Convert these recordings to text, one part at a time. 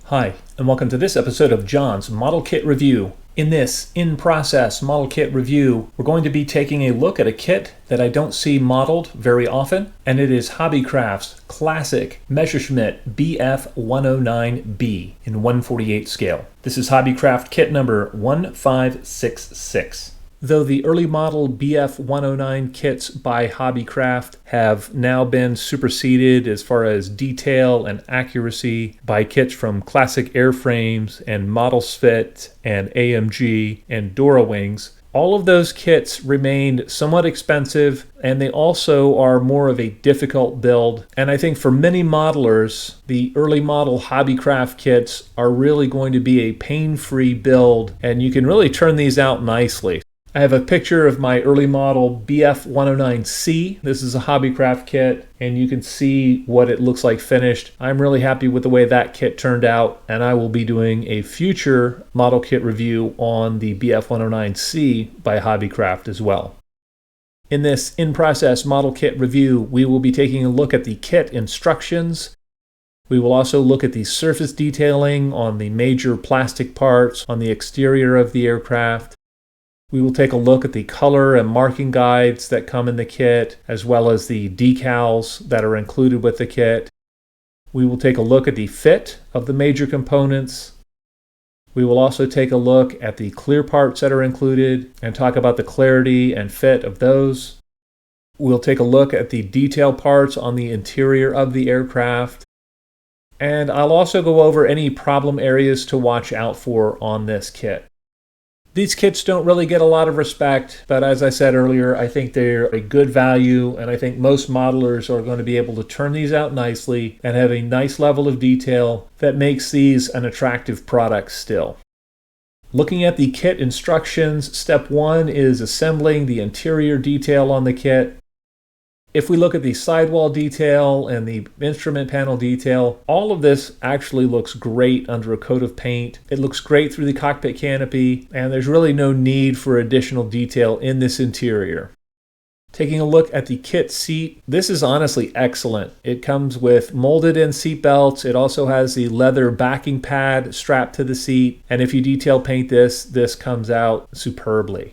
Hi, and welcome to this episode of John's Model Kit Review. In this in-process model kit review, we're going to be taking a look at a kit that I don't see modeled very often, and it is HobbyCraft's Classic Messerschmitt Bf 109B in 1/48 scale. This is HobbyCraft kit number 1566. Though the early model Bf 109 kits by HobbyCraft have now been superseded as far as detail and accuracy by kits from Classic Airframes and Modelsvit and AMG and Dora Wings, all of those kits remained somewhat expensive, and they also are more of a difficult build. And I think for many modelers, the early model HobbyCraft kits are really going to be a pain-free build, and you can really turn these out nicely. I have a picture of my early model Bf 109C. This is a HobbyCraft kit, and you can see what it looks like finished. I'm really happy with the way that kit turned out, and I will be doing a future model kit review on the Bf 109C by HobbyCraft as well. In this in-process model kit review, we will be taking a look at the kit instructions. We will also look at the surface detailing on the major plastic parts on the exterior of the aircraft. We will take a look at the color and marking guides that come in the kit, as well as the decals that are included with the kit. We will take a look at the fit of the major components. We will also take a look at the clear parts that are included and talk about the clarity and fit of those. We'll take a look at the detail parts on the interior of the aircraft. And I'll also go over any problem areas to watch out for on this kit. These kits don't really get a lot of respect, but as I said earlier, I think they're a good value, and I think most modelers are going to be able to turn these out nicely and have a nice level of detail that makes these an attractive product still. Looking at the kit instructions, step 1 is assembling the interior detail on the kit. If we look at the sidewall detail and the instrument panel detail, all of this actually looks great under a coat of paint. It looks great through the cockpit canopy, and there's really no need for additional detail in this interior. Taking a look at the kit seat, this is honestly excellent. It comes with molded-in seat belts. It also has the leather backing pad strapped to the seat, and if you detail paint this comes out superbly.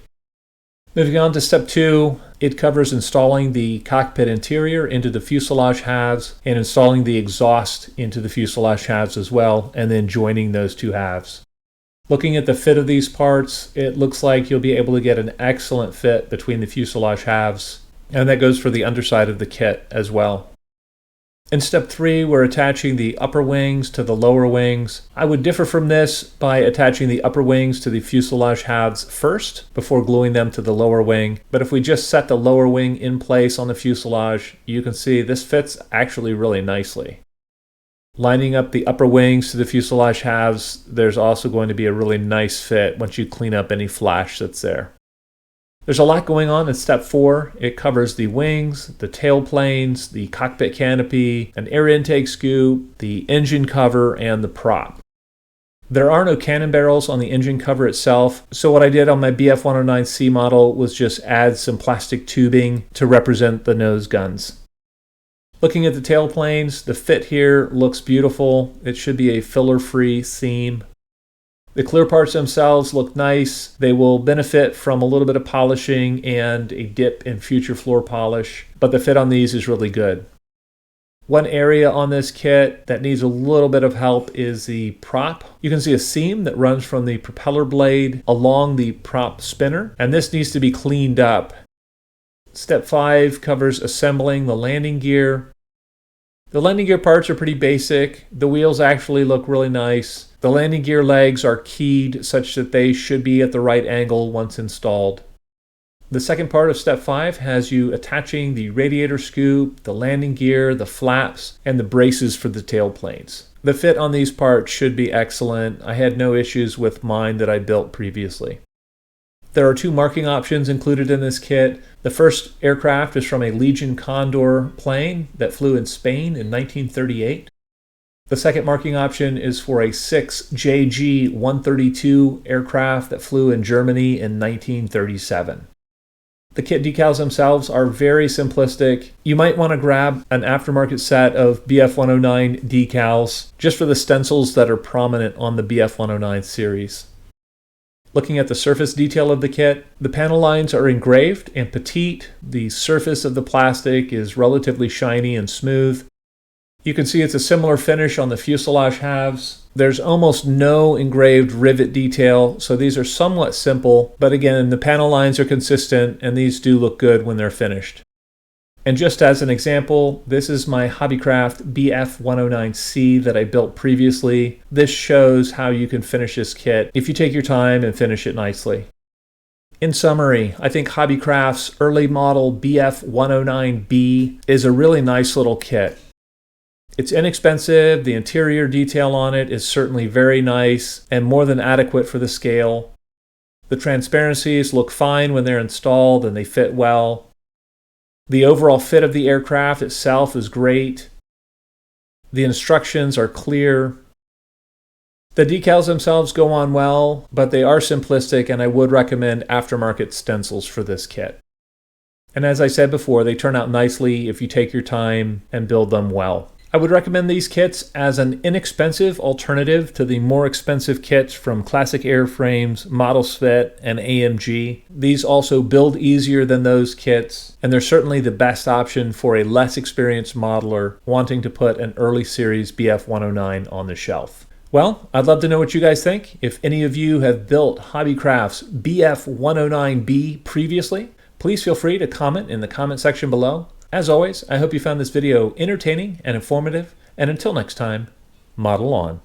Moving on to step 2, it covers installing the cockpit interior into the fuselage halves and installing the exhaust into the fuselage halves as well, and then joining those two halves. Looking at the fit of these parts, it looks like you'll be able to get an excellent fit between the fuselage halves, and that goes for the underside of the kit as well. In step 3, we're attaching the upper wings to the lower wings. I would differ from this by attaching the upper wings to the fuselage halves first before gluing them to the lower wing. But if we just set the lower wing in place on the fuselage, you can see this fits actually really nicely. Lining up the upper wings to the fuselage halves, there's also going to be a really nice fit once you clean up any flash that's there. There's a lot going on in step 4. It covers the wings, the tail planes, the cockpit canopy, an air intake scoop, the engine cover, and the prop. There are no cannon barrels on the engine cover itself, so what I did on my Bf 109C model was just add some plastic tubing to represent the nose guns. Looking at the tail planes, the fit here looks beautiful. It should be a filler-free seam. The clear parts themselves look nice. They will benefit from a little bit of polishing and a dip in future floor polish, but the fit on these is really good. One area on this kit that needs a little bit of help is the prop. You can see a seam that runs from the propeller blade along the prop spinner, and this needs to be cleaned up. Step 5 covers assembling the landing gear. The landing gear parts are pretty basic. The wheels actually look really nice. The landing gear legs are keyed such that they should be at the right angle once installed. The second part of step 5 has you attaching the radiator scoop, the landing gear, the flaps, and the braces for the tail planes. The fit on these parts should be excellent. I had no issues with mine that I built previously. There are 2 marking options included in this kit. The first aircraft is from a Legion Condor plane that flew in Spain in 1938. The second marking option is for a 6JG-132 aircraft that flew in Germany in 1937. The kit decals themselves are very simplistic. You might want to grab an aftermarket set of BF109 decals just for the stencils that are prominent on the BF109 series. Looking at the surface detail of the kit, the panel lines are engraved and petite. The surface of the plastic is relatively shiny and smooth. You can see it's a similar finish on the fuselage halves. There's almost no engraved rivet detail, so these are somewhat simple, but again, the panel lines are consistent and these do look good when they're finished. And just as an example, this is my HobbyCraft BF109C that I built previously. This shows how you can finish this kit if you take your time and finish it nicely. In summary, I think HobbyCraft's early model BF109B is a really nice little kit. It's inexpensive, the interior detail on it is certainly very nice and more than adequate for the scale. The transparencies look fine when they're installed and they fit well. The overall fit of the aircraft itself is great. The instructions are clear. The decals themselves go on well, but they are simplistic and I would recommend aftermarket stencils for this kit. And as I said before, they turn out nicely if you take your time and build them well. I would recommend these kits as an inexpensive alternative to the more expensive kits from Classic Airframes, Modelsvit, and AMG. These also build easier than those kits, and they're certainly the best option for a less experienced modeler wanting to put an early series BF109 on the shelf. Well, I'd love to know what you guys think. If any of you have built HobbyCraft's BF109B previously, please feel free to comment in the comment section below. As always, I hope you found this video entertaining and informative, and until next time, model on.